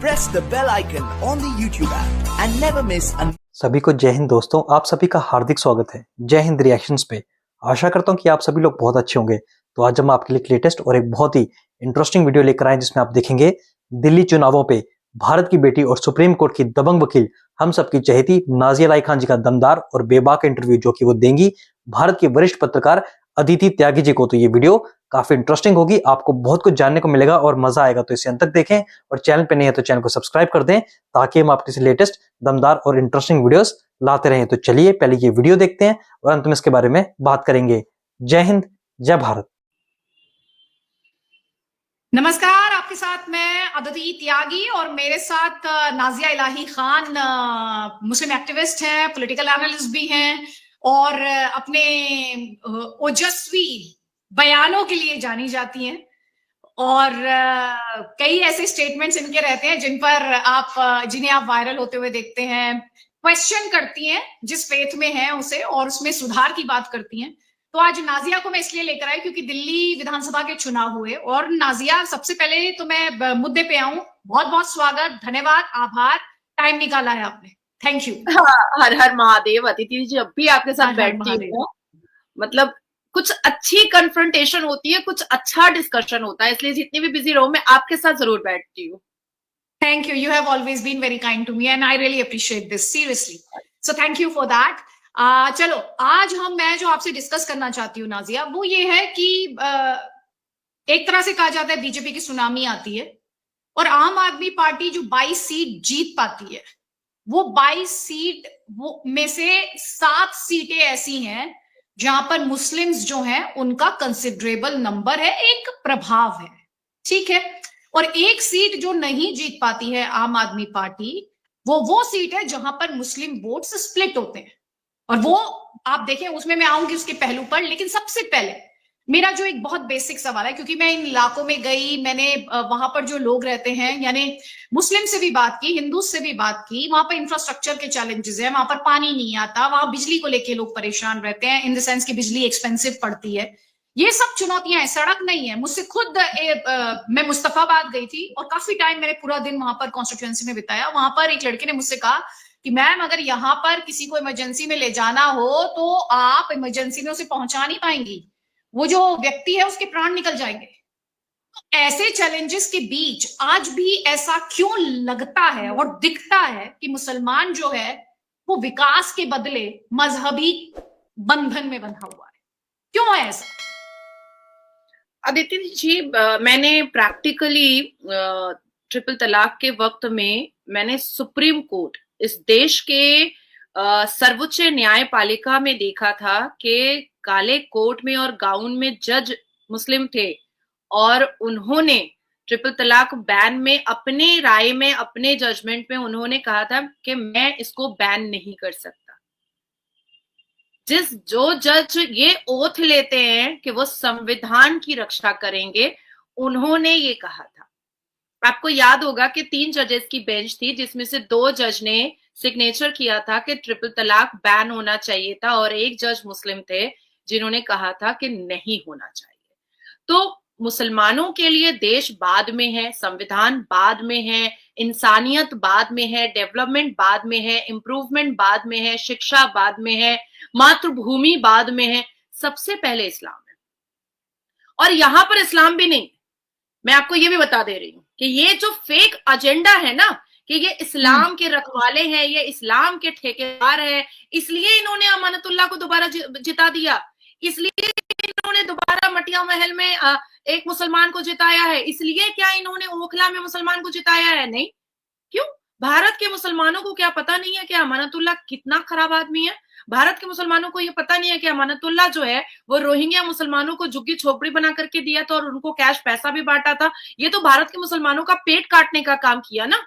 press the bell icon on the YouTube app and never miss an सभी को जय हिंद दोस्तों, आप सभी का हार्दिक स्वागत है जय हिंद रिएक्शंस पे। आशा करता हूं कि आप सभी लोग बहुत अच्छे होंगे। तो आज हम आपके लिए लेटेस्ट और एक बहुत ही इंटरेस्टिंग वीडियो लेकर आए जिसमें आप देखेंगे दिल्ली चुनावों पे भारत की बेटी और सुप्रीम कोर्ट की दबंग वकील हम सबकी चहेती नाजिया इलाही खान जी का दमदार और बेबाक इंटरव्यू जो कि वो देंगी भारत की वरिष्ठ पत्रकार अदिति त्यागी जी को। तो ये वीडियो काफी इंटरेस्टिंग होगी, आपको बहुत कुछ जानने को मिलेगा और मजा आएगा। तो इसे अंत तक देखें और चैनल पे नहीं है तो चैनल को सब्सक्राइब कर दें ताकि हम आपके लेटेस्ट दमदार और इंटरेस्टिंग वीडियोस लाते रहें। तो चलिए पहले ये वीडियो देखते हैं और अंत में इसके बारे में बात करेंगे। जय हिंद, जय भारत। नमस्कार, आपके साथ मैं अदिति त्यागी और मेरे साथ नाजिया इलाही खान, मुस्लिम एक्टिविस्ट हैं, पॉलिटिकल एनालिस्ट भी हैं और अपने ओजस्वी बयानों के लिए जानी जाती हैं। और कई ऐसे स्टेटमेंट्स इनके रहते हैं जिन्हें आप वायरल होते हुए देखते हैं। क्वेश्चन करती हैं जिस फेथ में हैं उसे और उसमें सुधार की बात करती हैं। तो आज नाजिया को मैं इसलिए लेकर आई क्योंकि दिल्ली विधानसभा के चुनाव हुए। और नाजिया, सबसे पहले तो मैं मुद्दे पे आऊं, बहुत बहुत स्वागत, धन्यवाद, आभार, टाइम निकाला है आपने, थैंक यू। हर हर महादेव। अदिति जी, जब भी आपके साथ बैठती हूँ मतलब कुछ अच्छी कन्फ्रंटेशन होती है, कुछ अच्छा डिस्कशन होता है, इसलिए जितनी भी बिजी रहो मैं आपके साथ जरूर बैठती हूँ। Thank you have always been very kind to me and I really appreciate this seriously, so thank you for that. चलो, आज मैं जो आपसे डिस्कस करना चाहती हूँ नाजिया, वो ये है कि एक तरह से कहा जाता है बीजेपी की सुनामी आती है और आम आदमी पार्टी जो 22 सीट जीत पाती है, वो 22 सीट में से 7 सीटें ऐसी हैं जहां पर मुस्लिम्स जो हैं उनका कंसिडरेबल नंबर है, एक प्रभाव है, ठीक है। और एक सीट जो नहीं जीत पाती है आम आदमी पार्टी, वो सीट है जहां पर मुस्लिम वोट्स स्प्लिट होते हैं। और वो आप देखें, उसमें मैं आऊंगी उसके पहलू पर, लेकिन सबसे पहले मेरा जो एक बहुत बेसिक सवाल है, क्योंकि मैं इन इलाकों में गई, मैंने वहां पर जो लोग रहते हैं, यानी मुस्लिम से भी बात की, हिंदू से भी बात की, वहां पर इंफ्रास्ट्रक्चर के चैलेंजेस है, वहां पर पानी नहीं आता, वहां बिजली को लेके लोग परेशान रहते हैं, इन द सेंस की बिजली एक्सपेंसिव पड़ती है। ये सब चुनौतियां हैं, सड़क नहीं है। मुझसे खुद मैं मुस्तफाबाद गई थी और काफी टाइम मैंने पूरा दिन वहां पर कॉन्स्टिट्यूएंसी में बिताया। वहां पर एक लड़के ने मुझसे कहा कि मैम, अगर यहाँ पर किसी को इमरजेंसी में ले जाना हो तो आप इमरजेंसी में उसे पहुंचा नहीं पाएंगी, वो जो व्यक्ति है उसके प्राण निकल जाएंगे। तो ऐसे चैलेंजेस के बीच आज भी ऐसा क्यों लगता है और दिखता है कि मुसलमान जो है वो विकास के बदले मजहबी बंधन में बंधा हुआ है? क्यों है ऐसा? अदिति जी, मैंने प्रैक्टिकली ट्रिपल तलाक के वक्त में मैंने सुप्रीम कोर्ट, इस देश के सर्वोच्च न्यायपालिका में देखा था कि काले कोट में और गाउन में जज मुस्लिम थे और उन्होंने ट्रिपल तलाक बैन में अपने राय में, अपने जजमेंट में उन्होंने कहा था कि मैं इसको बैन नहीं कर सकता। जो जज ये ओथ लेते हैं कि वो संविधान की रक्षा करेंगे, उन्होंने ये कहा था। आपको याद होगा कि 3 जजेस की बेंच थी जिसमें से 2 जज ने सिग्नेचर किया था कि ट्रिपल तलाक बैन होना चाहिए था और एक जज मुस्लिम थे जिन्होंने कहा था कि नहीं होना चाहिए। तो मुसलमानों के लिए देश बाद में है, संविधान बाद में है, इंसानियत बाद में है, डेवलपमेंट बाद में है, इंप्रूवमेंट बाद में है, शिक्षा बाद में है, मातृभूमि बाद में है, सबसे पहले इस्लाम है। और यहां पर इस्लाम भी नहीं, मैं आपको ये भी बता दे रही हूं कि ये जो फेक एजेंडा है ना कि ये इस्लाम के रखवाले हैं, ये इस्लाम के ठेकेदार हैं, इसलिए इन्होंने अमानतुल्लाह को दोबारा जिता दिया, इसलिए इन्होंने दोबारा मटिया महल में एक मुसलमान को जिताया है, इसलिए क्या इन्होंने ओखला में मुसलमान को जिताया है? नहीं। क्यों? भारत के मुसलमानों को क्या पता नहीं है कि अमानतुल्लाह कितना खराब आदमी है? भारत के मुसलमानों को ये पता नहीं है कि अमानतुल्लाह जो है वो रोहिंग्या मुसलमानों को झुग्गी झोपड़ी बना करके दिया था और उनको कैश पैसा भी बांटा था। ये तो भारत के मुसलमानों का पेट काटने का काम किया ना।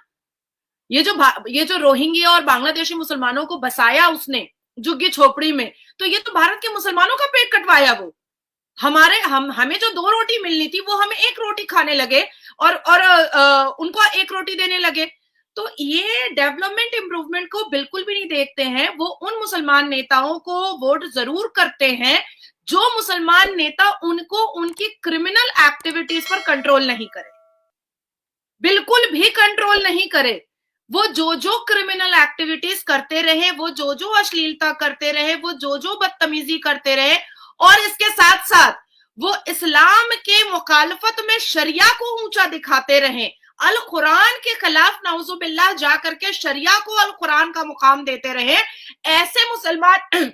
ये जो रोहिंग्या और बांग्लादेशी मुसलमानों को बसाया उसने झुग्गी झोपड़ी में, तो ये तो भारत के मुसलमानों का पेट कटवाया। वो हमें जो 2 रोटी मिलनी थी वो हमें 1 रोटी खाने लगे और उनको 1 रोटी देने लगे। तो ये डेवलपमेंट इंप्रूवमेंट को बिल्कुल भी नहीं देखते हैं। वो उन मुसलमान नेताओं को वोट जरूर करते हैं जो मुसलमान नेता उनको उनकी क्रिमिनल एक्टिविटीज पर कंट्रोल नहीं करे, बिल्कुल भी भी कंट्रोल नहीं करे, वो जो क्रिमिनल एक्टिविटीज करते रहे, वो जो अश्लीलता करते रहे, वो जो बदतमीजी करते रहे, और इसके साथ साथ वो इस्लाम के मुखालफत में शरिया को ऊंचा दिखाते रहे, अल कुरान के खिलाफ नाउजुबिल्लाह जा करके शरिया को अल कुरान का मुकाम देते रहे, ऐसे मुसलमान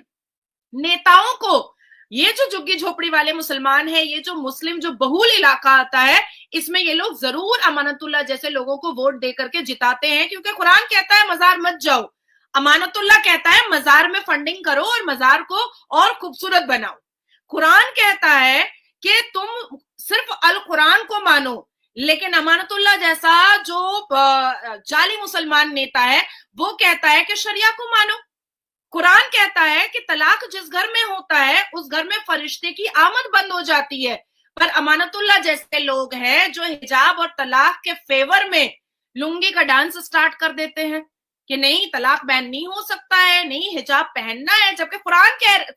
नेताओं को, ये जो झुग्गी झोपड़ी वाले मुसलमान है, ये जो मुस्लिम जो बहुल इलाका आता है, इसमें ये लोग जरूर अमानतुल्लाह जैसे लोगों को वोट दे करके जिताते हैं, क्योंकि कुरान कहता है मजार मत जाओ, अमानतुल्लाह कहता है मजार में फंडिंग करो और मजार को और खूबसूरत बनाओ। कुरान कहता है कि तुम सिर्फ अल कुरान को मानो, लेकिन अमानतुल्लाह जैसा जो जाली मुसलमान नेता है वो कहता है कि शरिया को मानो। कुरान कहता है कि तलाक जिस घर में होता है उस घर में फरिश्ते की आमद बंद हो जाती है, पर अमानतुल्लाह जैसे लोग हैं जो हिजाब और तलाक के फेवर में लुंगी का डांस स्टार्ट कर देते हैं कि नहीं तलाक बैन नहीं हो सकता है, नहीं हिजाब पहनना है, जबकि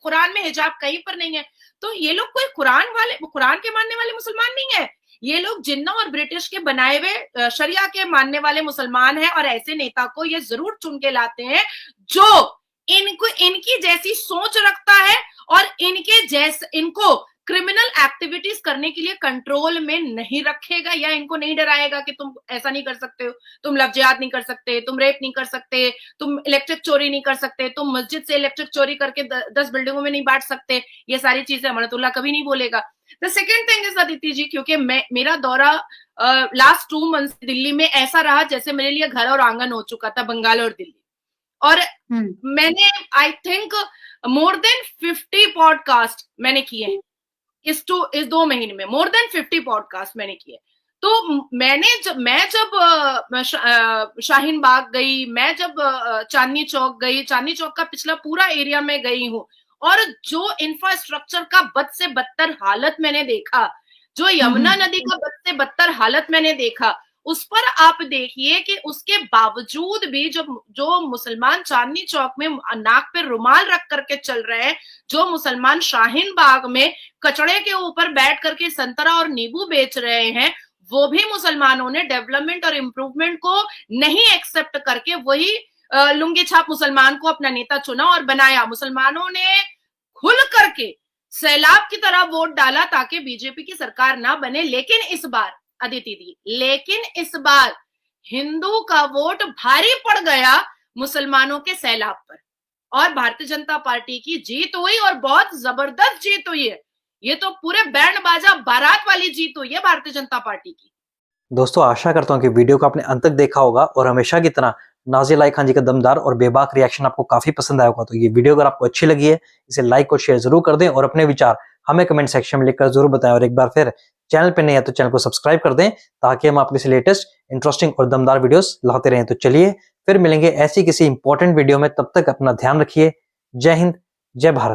कुरान में हिजाब कहीं पर नहीं है। तो ये लोग कोई कुरान के मानने वाले मुसलमान नहीं है, ये लोग जिन्ना और ब्रिटिश के बनाए हुए शरिया के मानने वाले मुसलमान हैं, और ऐसे नेता को ये जरूर चुन के लाते हैं जो इनकी जैसी सोच रखता है और इनको क्रिमिनल एक्टिविटीज करने के लिए कंट्रोल में नहीं रखेगा, या इनको नहीं डराएगा कि तुम ऐसा नहीं कर सकते हो, तुम लफ्जियात नहीं कर सकते, तुम रेप नहीं कर सकते, तुम इलेक्ट्रिक चोरी नहीं कर सकते, तुम मस्जिद से इलेक्ट्रिक चोरी करके 10 बिल्डिंगों में नहीं बांट सकते। ये सारी चीजें अमानतुल्लाह कभी नहीं बोलेगा। The second thing is Aditi ji, क्योंकि मेरा दौरा लास्ट 2 मंथ्स दिल्ली में ऐसा रहा जैसे मेरे लिए घर और आंगन हो चुका था, बंगाल और दिल्ली, और मैंने I think more than 50 podcast मैंने किए हैं इस 2 महीने में, मोर देन 50 पॉडकास्ट मैंने किए। तो मैं जब शाहीन बाग गई, मैं जब चांदनी चौक गई, चांदनी चौक का पिछला पूरा एरिया में गई हूँ, और जो इंफ्रास्ट्रक्चर का बद से बदतर हालत मैंने देखा, जो यमुना नदी का बद से बदतर हालत मैंने देखा, उस पर आप देखिए कि उसके बावजूद भी जो मुसलमान चांदनी चौक में नाक पे रुमाल रख करके चल रहे हैं, जो मुसलमान शाहीन बाग में कचड़े के ऊपर बैठ करके संतरा और नींबू बेच रहे हैं, वो भी मुसलमानों ने डेवलपमेंट और इम्प्रूवमेंट को नहीं एक्सेप्ट करके वही लुंगी छाप मुसलमान को अपना नेता चुना और बनाया। मुसलमानों ने खुल करके सैलाब की तरह वोट डाला ताकि बीजेपी की सरकार ना बने, लेकिन इस बार अदिति दी, लेकिन इस बार हिंदू का वोट भारी पड़ गया मुसलमानों के सैलाब पर, और भारतीय जनता पार्टी की जीत हुई, और बहुत जबरदस्त जीत हुई है। ये तो पूरे बैंड बाजा बारात वाली जीत हुई है भारतीय जनता पार्टी की। दोस्तों आशा करता हूँ कि वीडियो को आपने अंत तक देखा होगा, और हमेशा की तरह नाज़िया अलाई खान जी का दमदार और बेबाक रिएक्शन आपको काफी पसंद आया होगा। तो ये वीडियो अगर आपको अच्छी लगी है, इसे लाइक और शेयर जरूर कर दें, और अपने विचार हमें कमेंट सेक्शन में लिखकर जरूर बताएं, और एक बार फिर चैनल पे नहीं है तो चैनल को सब्सक्राइब कर दें, ताकि हम आपके लिए लेटेस्ट इंटरेस्टिंग और दमदार वीडियोस लाते रहें। तो चलिए फिर मिलेंगे ऐसी किसी इंपॉर्टेंट वीडियो में, तब तक अपना ध्यान रखिए। जय हिंद, जय भारत।